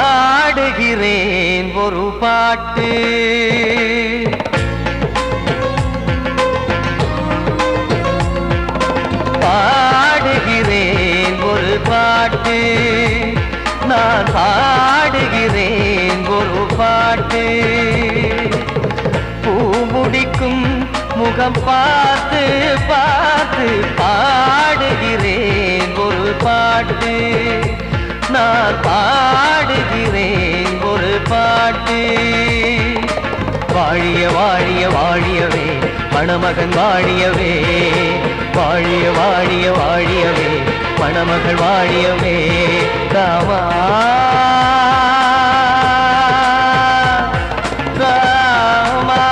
பாடுகிறேன் ஒரு பாட்டு. பாடுகிறேன் ஒரு பாட்டு, நான் பாடுகிறேன் ஒரு பாட்டு. பூ முடிக்கும் முகம் பார்த்து பார்த்து பாடுகிறேன் ஒரு பாட்டு, நான் பாடுகிறேன் ஒரு பாட்டு. வாழிய வாழிய வாழியவே மணமகன் வாழியவே, வாழிய வாழிய வாழியவே மணமகள் வாழியவே. ராமா ராமா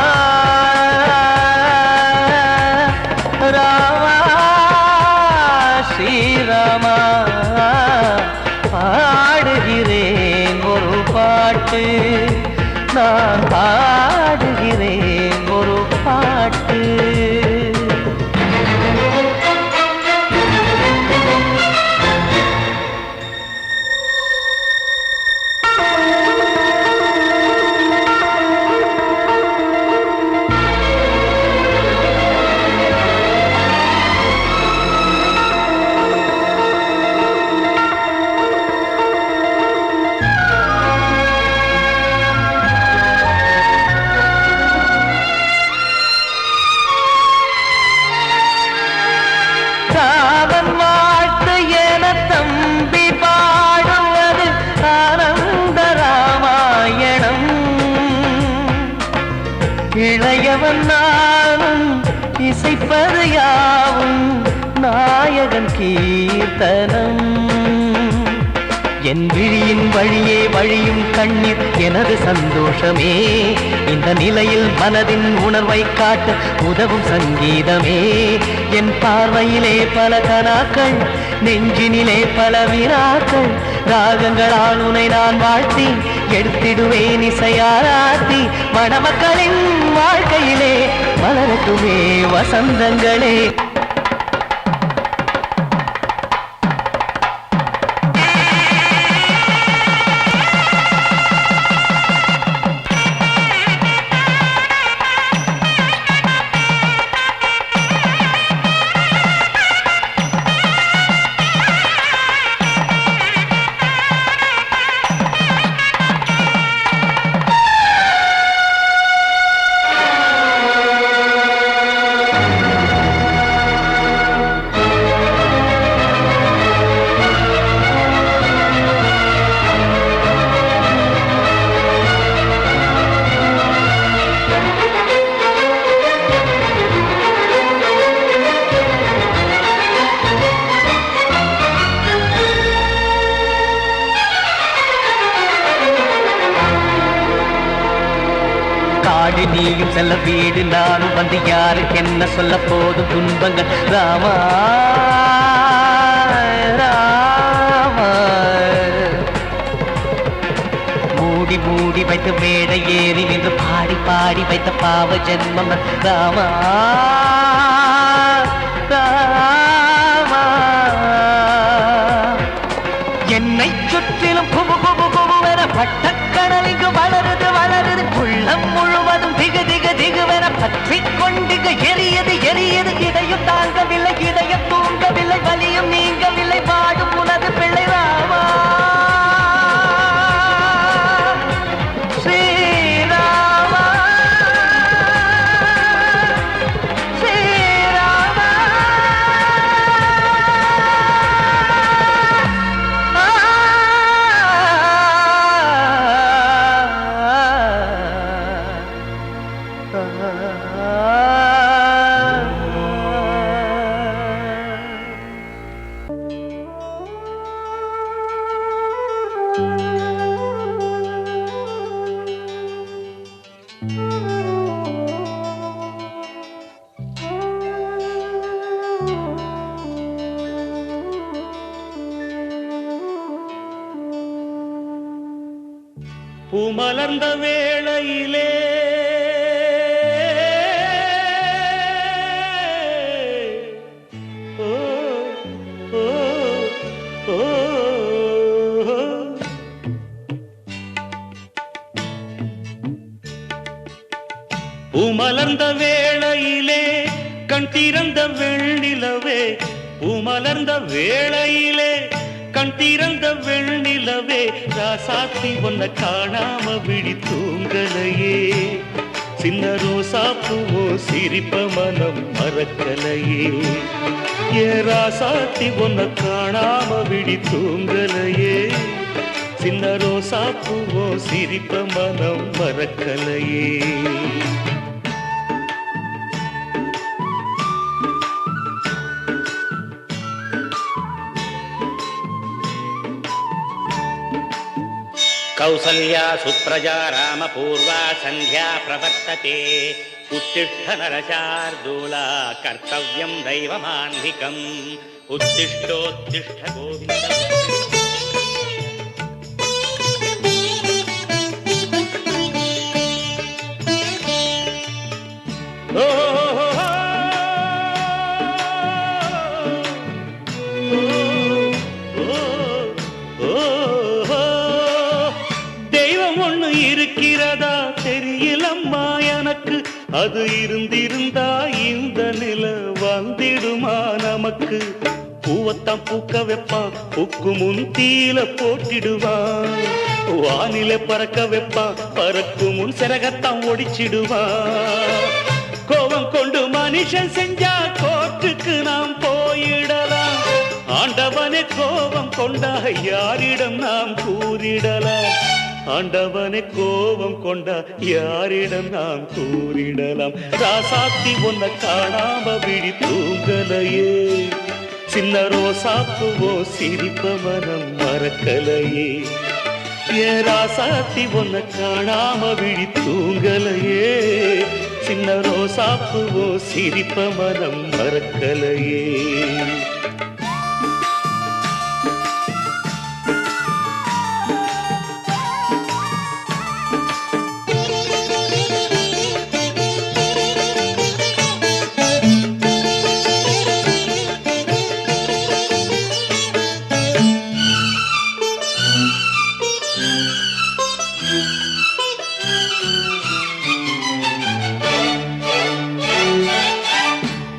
ராமா ஸ்ரீராமா. பாடுகிறேன் ஒரு பாட்டு, நான் பாடுகிறேன் ஒரு பாட்டு. ராமன் வாழ்த்து என தம்பி பாடுவது ஆனந்த ராமாயணம். இளையவன் நானும் இசைப்பது யாவும் நாயகன் கீர்த்தனம். என் விழியின் வழியே வழியும் கண்ணீர் எனது சந்தோஷமே. இந்த நிலையில் மனதின் உணர்வை காட்ட உதவும் சங்கீதமே. என் பார்வையிலே பல கனாக்கள், நெஞ்சினிலே பல வினாக்கள். ராகங்களால் உனை நான் வாழ்த்தி எடுத்திடுவேன் இசையாராத்தி. மணமக்களின் வாழ்க்கையிலே மலரட்டுமே வசந்தங்களே. காடு நீயும் செல்ல வீடு நானும் வந்து யாருக்கு என்ன சொல்ல போதும் துன்பங்கள். ராமா ராமா மூடி மூடி வைத்த மேடை ஏறி நின்று பாடி பாடி வைத்த பாவ ஜென்மம். ராமா ராமா என்னை சுற்றிலும் குபு குபு குபுவென பட்டக்கடல் இங்கு வளருது வளருது. உள்ளம் முழுவதும் திகு திகு திகுவென பற்றி கொண்டு எரியது எரியது. இதையும் தாங்கவில்லை இதயம் தூங்கவில்லை, வலியும் நீங்கவில்லை, பாடும் உனது பிள்ளை. ராமா ஸ்ரீராமா ஸ்ரீராமா. பூமலர்ந்த வேளையிலே ஓ ஓ ஓ பூமலர்ந்த வேளையிலே கண் திறந்த வெண்ணிலவே, பூமலர்ந்த வேளையிலே கண் திறந்த வெண்ணிலவே, ராசாத்தி ஒன்ன காணாம விழி தூங்கலையே, சின்ன ரோசா பூவோ சிரிப்ப மனம் மறக்கலையே, ஏ ராசாத்தி ஒன்ன காணாம விழி தூங்கலையே, சின்ன ரோசா பூவோ சிரிப்ப மனம் மறக்கலையே. कौसल्या सुप्रजा रामपूर्वा सन्ध्या प्रवर्तते, उत्तिष्ठ नरशार्दूला कर्तव्यं दैवमान्धिकम्, उत्तिष्ठोत्तिष्ठ गोविन्द. இருக்கிறதா தெரியலம்மா எனக்கு, அது இருந்திருந்தா இந்த நில வந்திடுமா நமக்கு, பூவத்தான் பூக்க வைப்பான் பூக்கு முன் தீல போட்டிடுவான், வானில பறக்க வைப்பான் பறக்கு முன் சிறகத்தான் ஒடிச்சிடுவான், கோபம் கொண்டு மனுஷன் செஞ்சா கோட்டுக்கு நாம் போயிடலாம், ஆண்டவனே கோபம் கொண்டா யாரிடம் நாம் கூறிடலாம், ஆண்டவனை கோபம் கொண்டா யாரிடம் நாம் கூறிடலாம், ராசாத்தி ஒன்ன காணாம விழி தூங்கலையே, சின்ன ரோசாப்புவோ சிரிப்ப மனம் மறக்கலையே, ஏ ராசாத்தி ஒன்ன காணாம விழி தூங்கலையே, சின்ன ரோசாப்புவோ சிரிப்ப மனம் மறக்கலையே.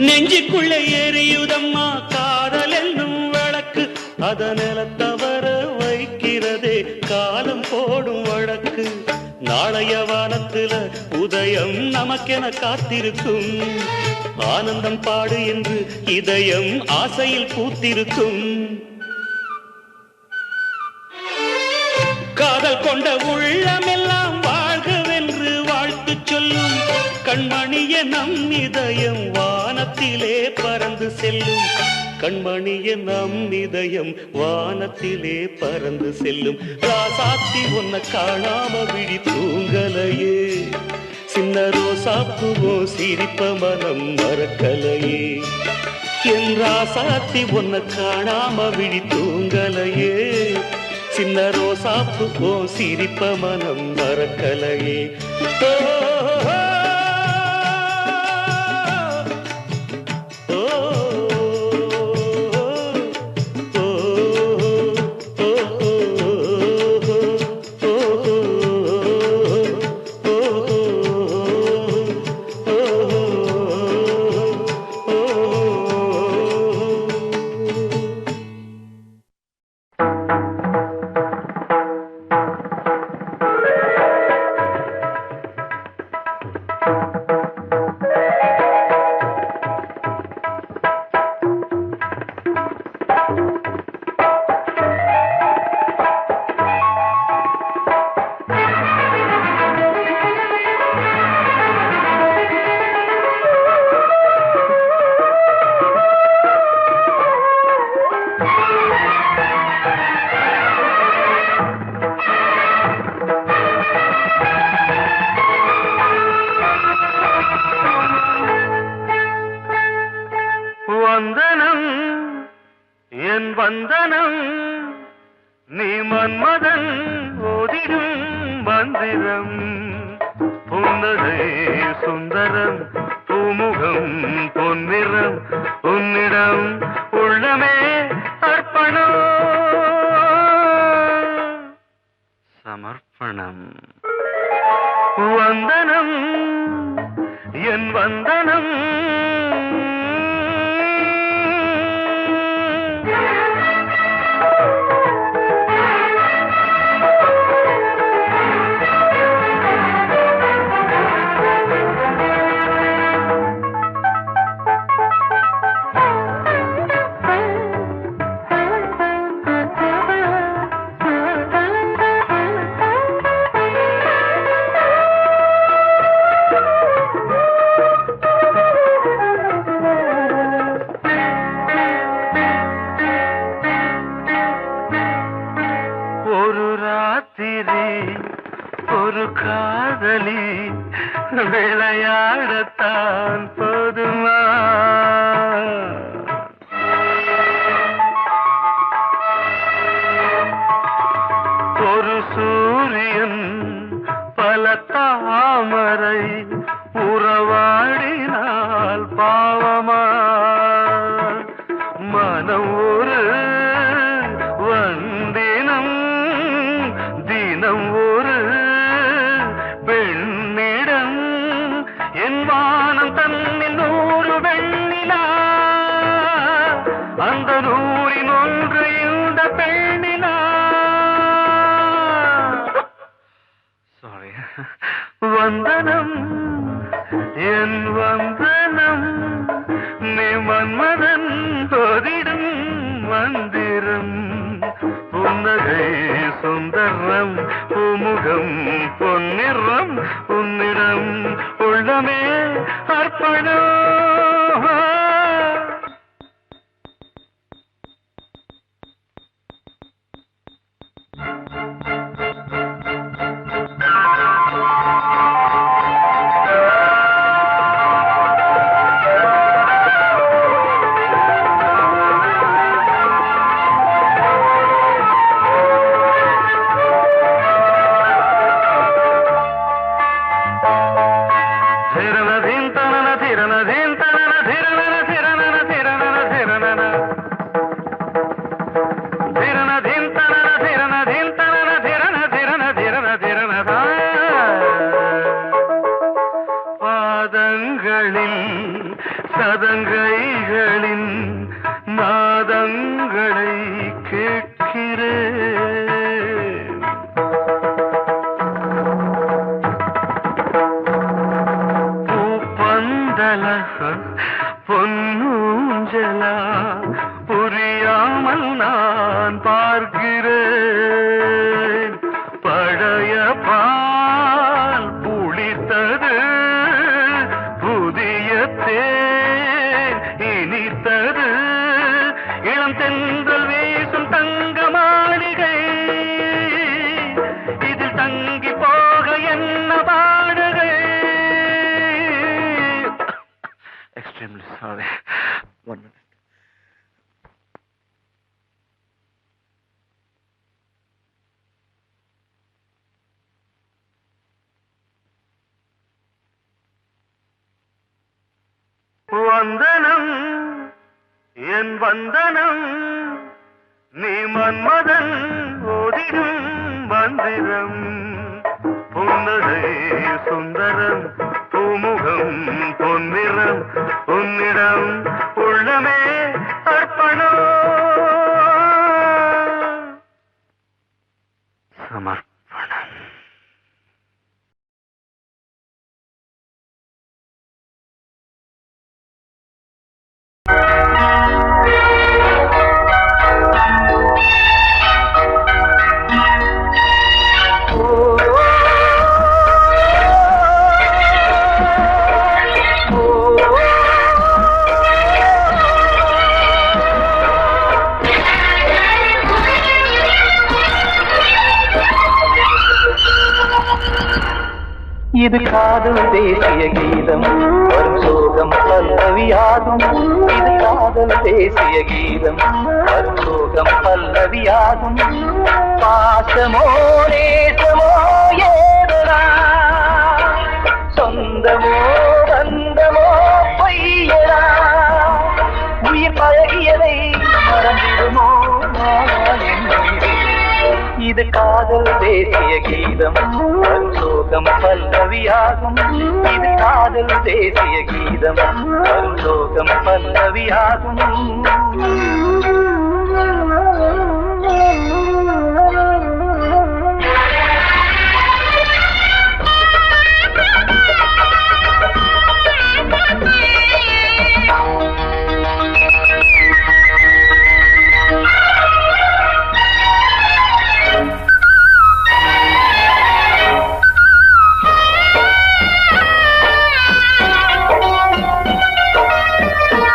நெஞ்சுக்குள்ள எரியுதம்மா காதல் என்னும் வழக்கு, அதனில தவற வைக்கிறதே காலம் போடும் வழக்கு, நாளைய வானத்துல உதயம் நமக்கென காத்திருக்கும், ஆனந்தம் பாடு என்று இதயம் ஆசையில் பூத்திருக்கும், காதல் கொண்ட உள்ளமெல்லாம் வாழ்கவென்று வாழ்த்து சொல்லும், கண்மணிய நம் இதயம் வானத்திலே பறந்து செல்லும், கண்மணிய நம் இதயம் வானத்திலே பறந்து செல்லும், ராசாத்தி ஒன்ன காணாம விழி தூங்கலையே, சின்ன ரோசாப்புவோ சிரிப்ப மனம் மறக்கலையே, என் ராசாத்தி ஒன்ன காணாம விழி தூங்கலையே, சின்ன ரோசாப்புவோ சிரிப்ப மனம் மறக்கலையே. வந்தனம் என் வந்தனம் நீ மன்மதன் ஓதிடும் மந்திரம் புன்னகை சுந்தரம் பூமுகம் பொன்னிறம் உன்னிடம் உள்ளமே அர்ப்பணம் சமர்ப்பணம் வந்தனம் என் வந்தனம் ஒரு காதலி விளையாடத்தான் போதுமா ஒரு சூரியன் பல தாமரை உறவாடினால் பாவமா மனம் ஒரு வந்தினம் தினம் ஒரு பெண்ணிடம் என் வானம் தன்னில் 100 வெண்ணிலா அந்த 100இன் ஒன்று இந்த பெண்ணிலா சாரி வந்தனம் என் வந்தனம் நீ மன்மதன் போதிடும் மந்திரம் புன்னகை சுந்தரம் பூமுகம் பொன்னிறம் உன்னிடம் உள்ளமே அர்ப்பணம் சதங்கைகளின் நாதங்களை கேட்கிறேன் பூப்பந்தல பொன்னூஞ்சலா புரியாமல் நான் பார்க்கிறேன் பழைய பால் புளித்தது புதிய இனித்தது இளம் தென்றல் வீசும் தங்க மாளிகை இதில் தங்கி போக என்ன பாடுகை எக்ஸ்ட்ரீம்லி சாரி ஒன் மினிட் வந்தனம் என் வந்தனம் நீ மன்மதன் ஓதிடும் மந்திரம் புன்னகை சுந்தரம் பூமுகம் பொன்னிறம் உன்னிடம் உள்ளமே அர்ப்பணம் சமர்ப்பணம் இது காதல் தேசிய கீதம் வரும் சோகம் பல்லவியாகும் இது காதல் தேசிய கீதம் வரும் சோகம் பல்லவியாகும் பாசமோ நேசமோ ஏதரா சொந்தமோ பந்தமோ பொய்யரா உயிர் பழகியதை மறந்திடுமோ இது காதல் தேசிய கீதம் சோகம் பல்லவியாகும் இது காதல் தேசிய கீதம் சோகம் பல்லவியாகும்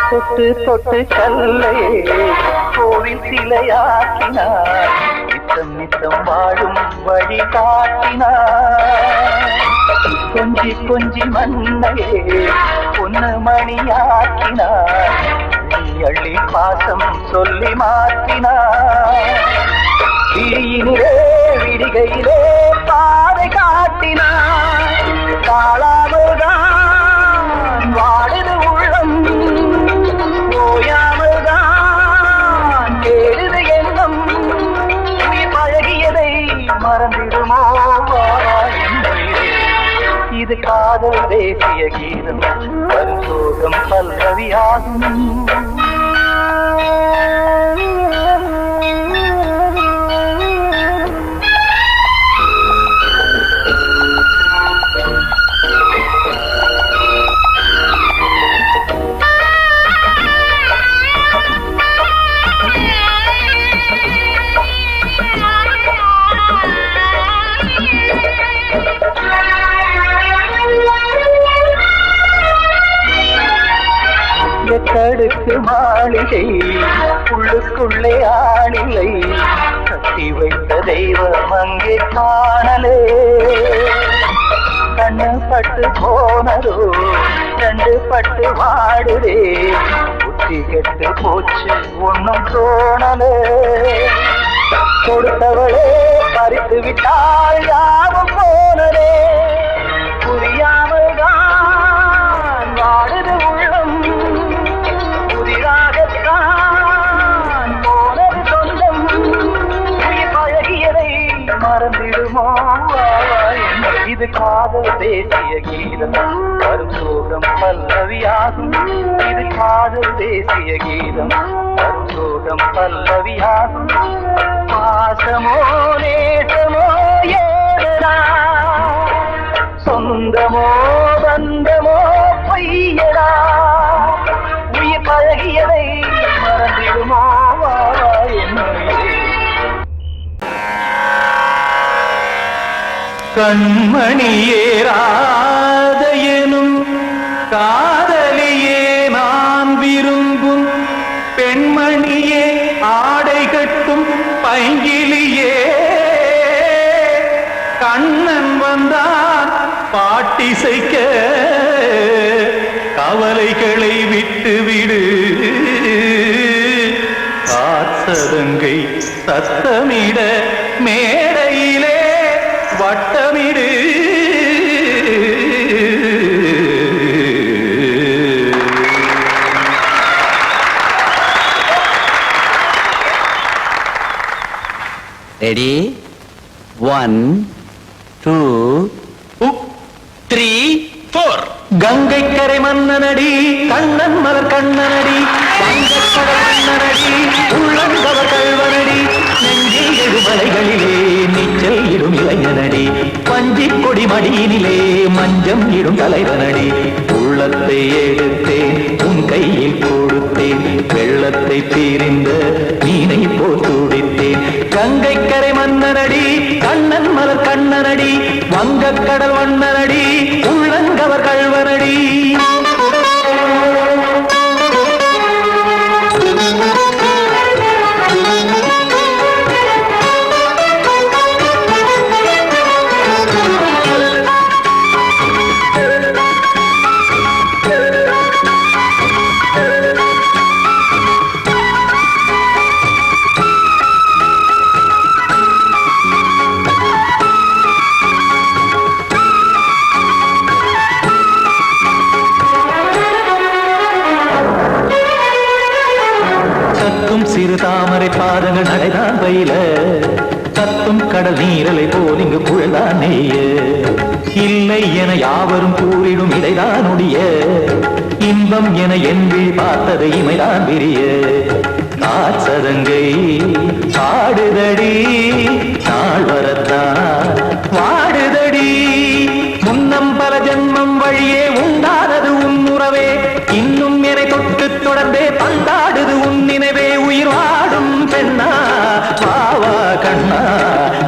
தொட்டு தொட்டு கல்லை கோவில் சிலையாக்கினார் நித்தம் நித்தம் வாழும் வழி காட்டினார் கொஞ்சி கொஞ்சி மண்ணையே பொன்னு மணியாக்கினார் அள்ளி பாசம் சொல்லி மாற்றினார் தீயினிலே விடிகையிலே பாதை காட்டினார் காளாமல்தான் வாடுது உள்ளம் ஓயாமல்தான் கேடுது எண்ணம் உயிர் பழகியதை மறந்திடுமோ இது காதல் தேசிய கீதம் பரிசோகம் பல்லவியாகும் கடுக்கு மாளிகை உள்ளுக்குள்ளே ஆளில்லை கட்டி வைத்த தெய்வம் அங்கே காணலே கண்ணு பட்டு போனதோ கண்டு பட்டு வாடுதே புத்தி கெட்டு போச்சு ஒன்னும் தோணலே கொடுத்தவளே பறித்து விட்டால் யாவும் போனதே புரியாமல் தான் வாடுது உள்ளம் புதிராகத்தான் போனது சொந்தம் உயிர் பழகியதை மறந்திடுமோ இது காதல் தேசிய கீதம் பரிசோகம் பல்லவியாகும் இது காதல் தேசிய கீதம் பரிசோகம் பல்லவியாகும் பாசமோ நேசமோ ஏதா சொந்தமோ பந்தமோ பொய்யடா உயிர் பழகியதை மறந்திடுமோ கண்மணியேராதையனும் காதலியே நான் விரும்பும் பெண்மணியே ஆடை கட்டும் பைங்கிலியே கண்ணன் வந்தான் பாட்டிசைக்க கவலைகளை விட்டுவிடு காத்ததங்கை சத்தமிட மேடையிலே வட்டமிடு ரெடி 1 2 3 4 கங்கை கரை மன்னனடி கண்ணன் மலர் கண்ணனடி வங்கக்கடல் மன்னனடி உள்ளங்கவர் கல்வனடி நெஞ்சில் எழுமலைகளிலே நீச்சல் இடும் இளைஞனடி பஞ்சிக் கொடி மடியினிலே மஞ்சம் இடும் தலைவனடி உள்ளத்தை எடுத்தேன் உன் கையில் கொடுத்தேன் வெள்ளத்தை தீரிந்த மீனை போல் துடித்தேன் கங்கை கரை மன்னனடி கண்ணன் மலர் கண்ணனடி வங்கக்கடல் வண்ணனடி உள்ளங்கவர் கல்வனடி அதுதான் நெய்ய இல்லை என யாவரும் கூறிடும் இடைதான் ஒடிய இன்பம் என என்பி பார்த்தது இமைதான் விரிய காசதங்கை பாடுதடி நாள் வரத்தான் வாடுதடி முன்னம் பல ஜென்மம் வழியே உண்டானது உன் உறவே இன்னும் என்னை தொட்டு தொடர்ந்தே பந்தாடுது உன் நினைவே உயிர் வாடும் பெண்ணா பாவா கண்ணா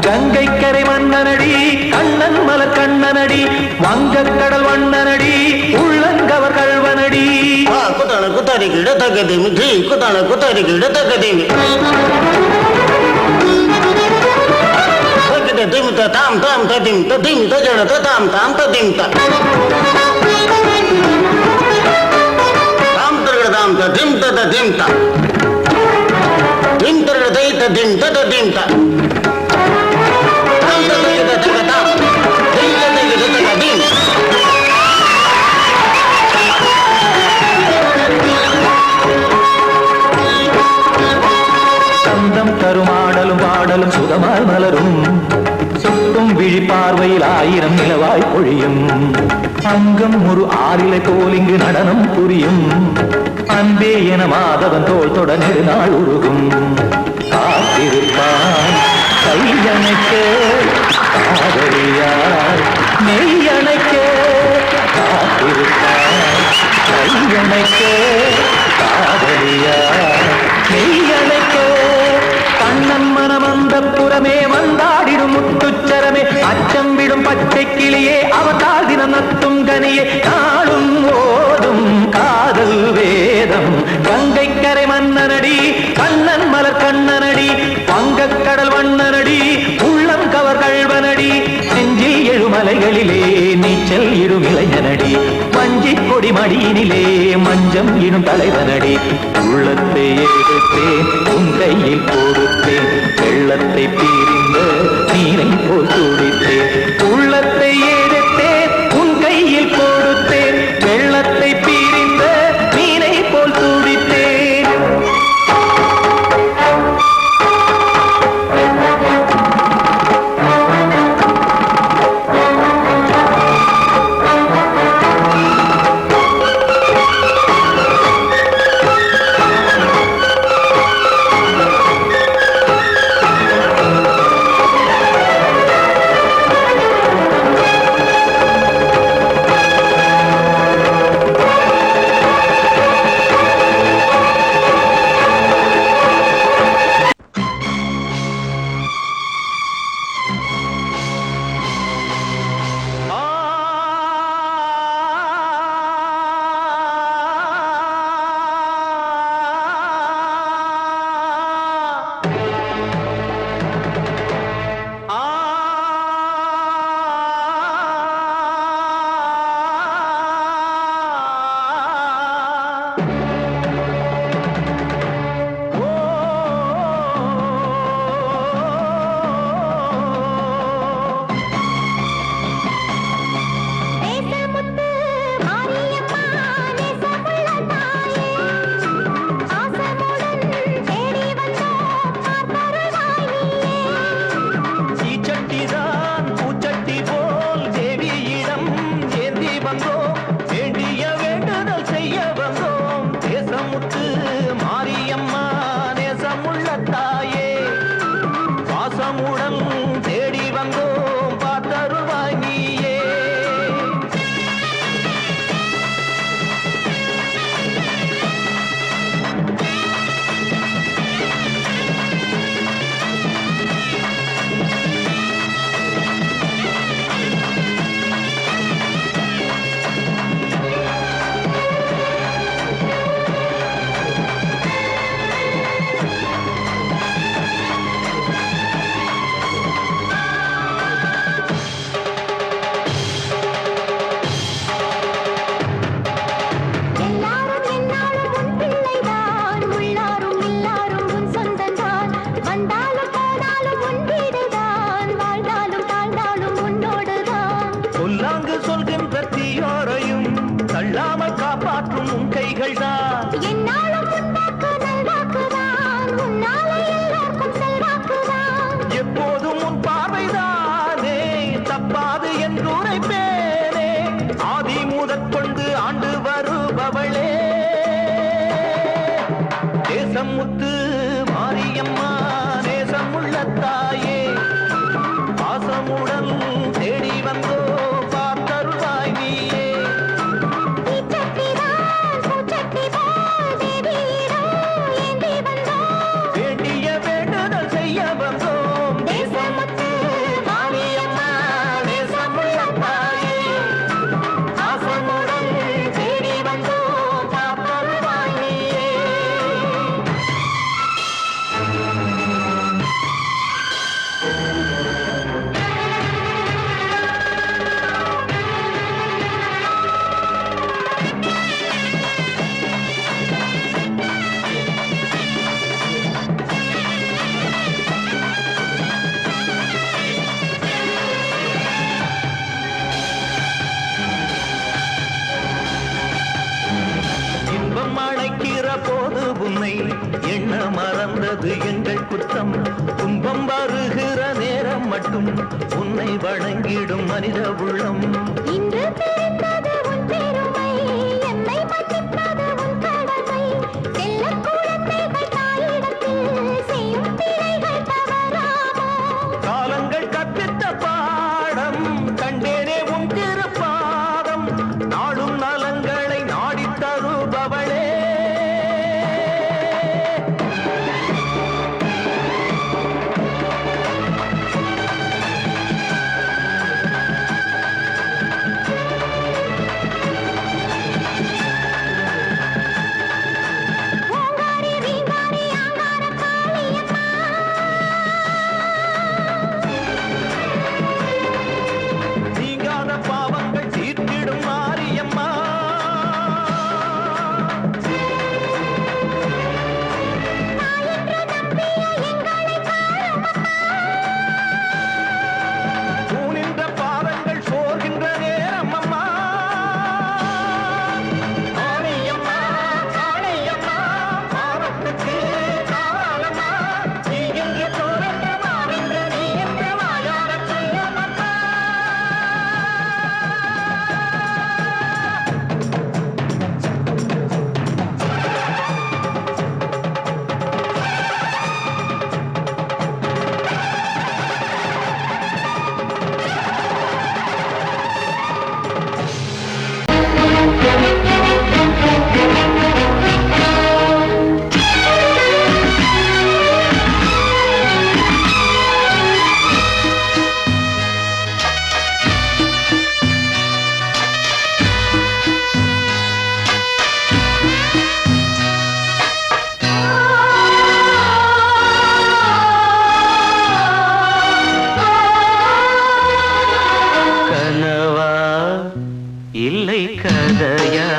கங்கை கரை மன்னனடி கண்ணன் மலர் கண்ணனடி வங்கக் கடல் வண்ணனடி உள்ளங்கவர் கல்வனடி குத்தான குத்தாரி கிட தகதிமி ஜி குத்தான குத்தாரி கிட தகதிமி திம் தாம் தாம் ததிம் ததிம் தஜன தாம் தாம் ததிம் தாம் தரகட தாம் ததிம் ததிம் தாம் திம் தரகட தை ததிம் ததிம் தாம் தாம் தரகட தகதாம் தை தரகட தகதிம் சந்தம் கருமாடலும் பாடலும் சுதமாய் மலரும் சொட்டும் விழி பார்வையில் ஆயிரம் நிலவாய் பொழியும் அங்கம் ஒரு ஆறிலை போல் இங்கு நடனம் புரியும் அன்பே என மாதவன் தோள் தொட நெடுநாள் உருகும் காத்திருப்பான் கையணைக்க காதலியார் மெய்யணைக்க காத்திருப்பான் கையணைக்க காதலியார் மெய்யணைக்க கண்ணன் மனமந்த புறமே வந்தாடிடும் முத்துச்சரமே அச்சம் விடும் பச்சை கிளியே அவதால் தினம் நத்தும் கனியே நாளும் ஓதும் காதல் வேதம் கங்கை கரை மன்னனடி கண்ணன் மலர் கண்ணனடி வங்கக் கடல் வண்ணனடி உள்ளம் கவர் கழ்வனடி நெஞ்சில் எழுமலைகளிலே நீச்சல் இடும் இளைஞனடி வஞ்சி கொடி மடியினிலே மஞ்சம் இடும் தலைவனடி உள்ளத்தை எடுத்தேன் உன் கையில் கொடுத்தேன் வெள்ளத்தை பிரிந்த நீரை போல் துடித்தேன் உள்ளத்தை எடுத்தேன் உன் கையில் கொடுத்தேன் வெள்ளத்தை பிரிந்த நீரை போல் துடித்தேன் உள்ளம் துன்பம் வருகிற நேரம் மட்டும் உன்னை வணங்கிடும் மனித உள்ளம். இன்று பிறந்தது உன் பெருமை, என்னை மன்னிப்பது உன் கடமை. செல்ல குழந்தைகள் தாயிடத்தில் செய்யும் பிழைகள் தவறாமோ? காலங்கள் கற்பித்த பாடம் கண்டேனே உன் திருப்பாதம். நாடும் நலங்களை நாடித் தருபவளே. ஓங்காரி ரீங்காரி ஆங்கார காளியம்மா, நீங்காத பாவங்கள் தீர்த்திடும் மாரியம்மா. நாயென்று நம்பிய எங்களை பாருமம்மா. தூணின்ற பாதங்கள் சோர்கின்ற நேரம் அம்மா. ஆணையம்மா ஆணையம்மா பாவத்துக்கு காரணம்மா. நீ என்று தோன்ற மாறின்ற நீ என்று வாயார சொல்லுமம்மா. கனவா இல்லை கதையா,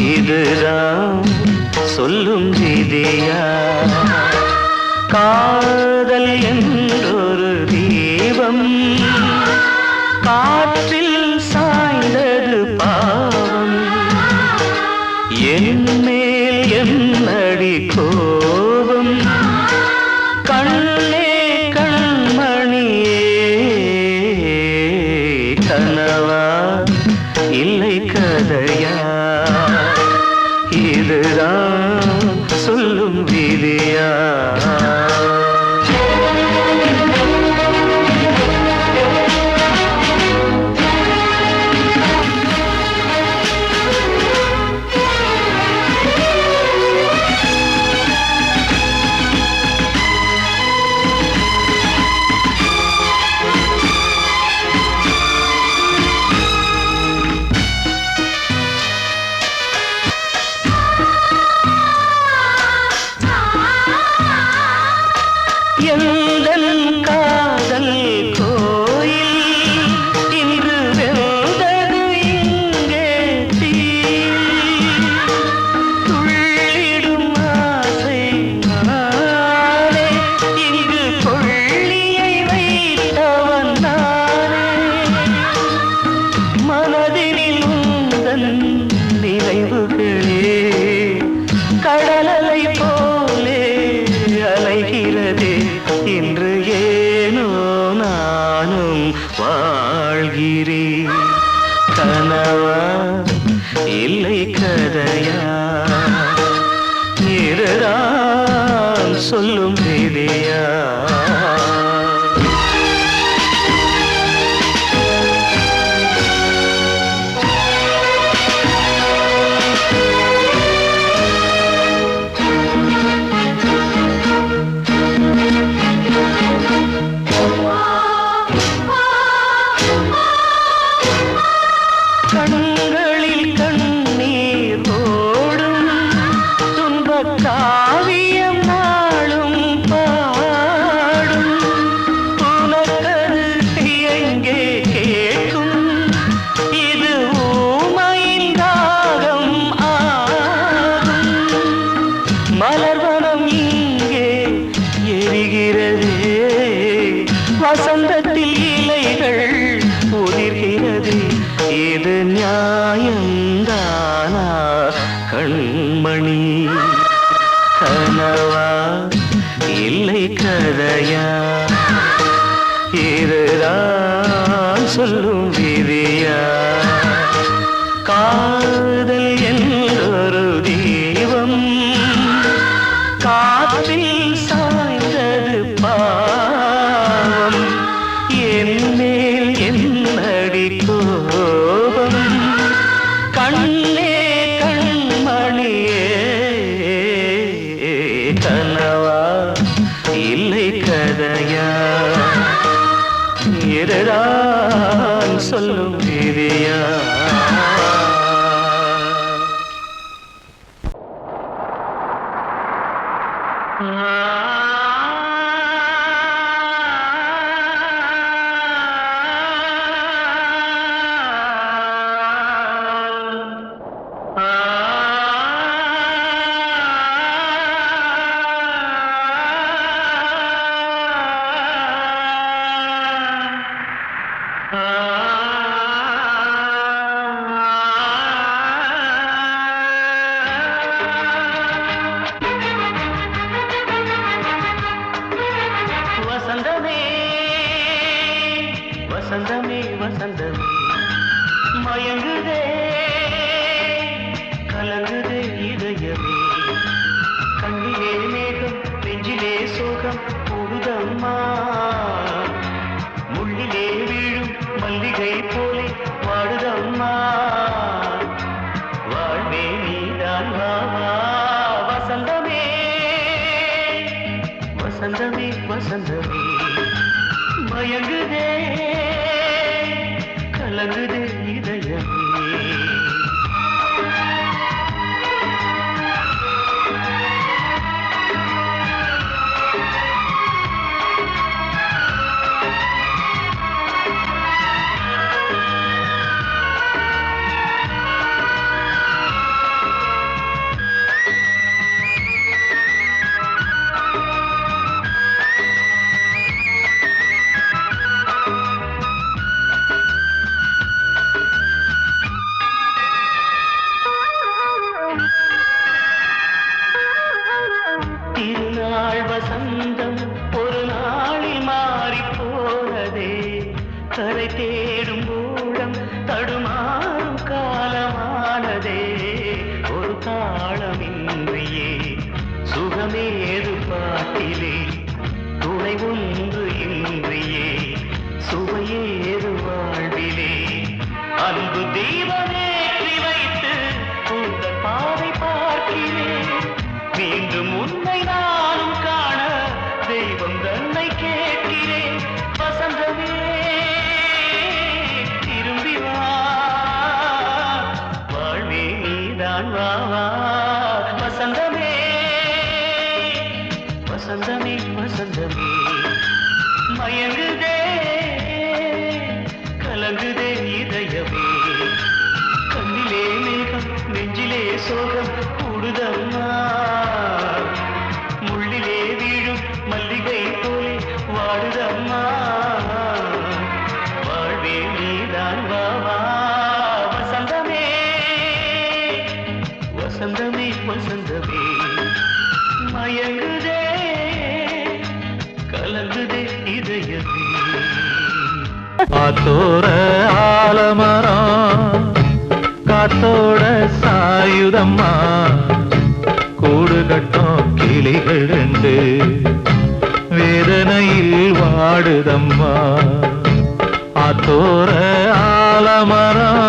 இதுதான் சொல்லும் விதியா? காதல் என்றொரு தீபம் காற்றில் சாய்ந்தது பாவம். என் மேல் என்னடி கோபம்? கண்ணே கண்மணியே, கனவா இல்லை கதையா, இதுதான் சொல்லும் விதியா? எந்தன் காதல் கோயில் இன்று வெந்தது இங்கே தீ. துள்ளிடும் ஆசை நானே, இங்கு கொள்ளியை வைத்தவன் நானே. மனதினில் உந்தன் நினைவுகளே கடலலை போலே அலைகிறதே. இன்று ஏனோ நானும் வாழ்கிறேன். கனவா இல்லை கதையா, இதுதான் சொல்லும் விதியா? கண்களில் கண்ணீர் ஓடும் துன்பக் காவியம் நாளும் பாடும். உனக்கது எங்கே கேட்கும்? இது ஊமையின் ராகம் ஆகும். மலர்வனம் இங்கே எரிகிறதே, வசந்தத்தில் இலைகள் உதிர்கிறது. இது ஞாபகம் எதுதான் சொல்லும் தேவியா வசந்தமே வசந்தமே வசந்தமே மயங்குதே கலங்குதே இதயமே கண்ணிலே மேகம் நெஞ்சிலே சோகம் கூடுதம்மா முள்ளிலே வீழும் மல்லிகை போலே வாடுதம்மா வாழ்வே நீதான் வாவா வசந்தமே வசந்தமே வசந்தமே மயங்குதே கலங்குதே இதயமே திருநாள் வசந்தம் ஒரு நாளில் மாறி போனதே கரை தேடும் ஊழம் தடுமாறும் காலமானதே ஒரு தாளமின்றியே சுகமேது பாட்டிலே துணை ஒன்று இன்றியே சுவையேது வாழ்விலே அன்பு தீபமேற்றி வைத்து உங்கள் பாதை பார்க்கிறேன் மீண்டும் உன்னை நானும் காண தெய்வம் தன்னை கேட்கிறேன் வசந்தமே திரும்பி வா வாழ்வே நீதான் வா வா வசந்தமே வசந்தமே வசந்தமே மயங்குதே கலங்குதே இதயமே கண்ணிலே மேகம் நெஞ்சிலே சோகம் கூடுதம்மா முள்ளிலே வீழும் மல்லிகை போலே வாடுதம்மா வாழ்வே நீதான் வா வா வசந்தமே வசந்தமே வசந்தமே மயங்குதே கலங்குதே இதயமே ஆத்தோர ஆலமரம் காத்தோட சாயுதம்மா கூடு கட்டும் கிளிகள் ரெண்டு வேதனையில் வாடுதம்மா ஆத்தோர ஆலமரம்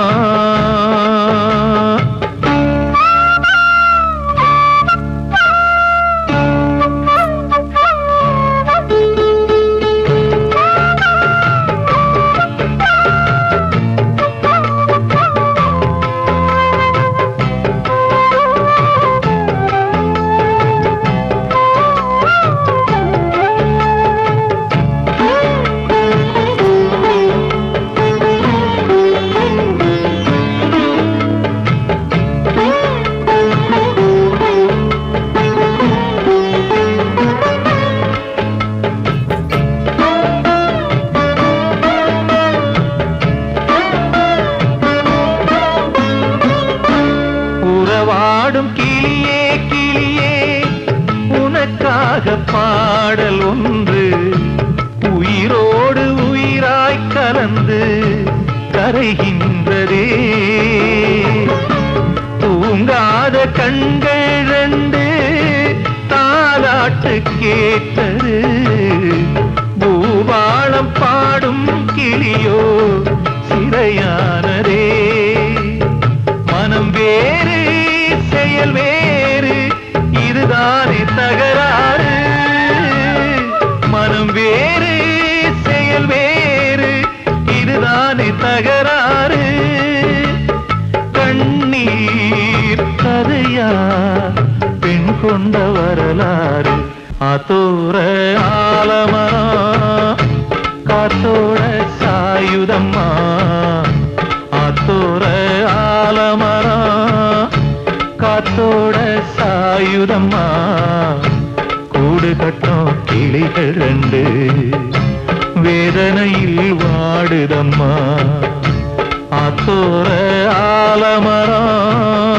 பாடல் ஒன்று உயிரோடு உயிராய் கலந்து கரைகின்றதே தூங்காத கண்கள் ரெண்டு தாலாட்டு கேட்டது பூபாளம் பாடும் கிளியோ சிறையானதே மனம் வேறு செயல் வேறு இதுதானே தகராறு மனம் வேறு செயல் வேறு கொண்ட வரலாறு ஆத்தோர ஆலமரம் காத்தோட சாயுதம்மா ஆத்தோர ஆலமரம் காத்தோட சாயுதம்மா கூடு கட்டும் கிளிகள் ரெண்டு வேதனையில் வாடுதம்மா ஆத்தோர ஆலமரம்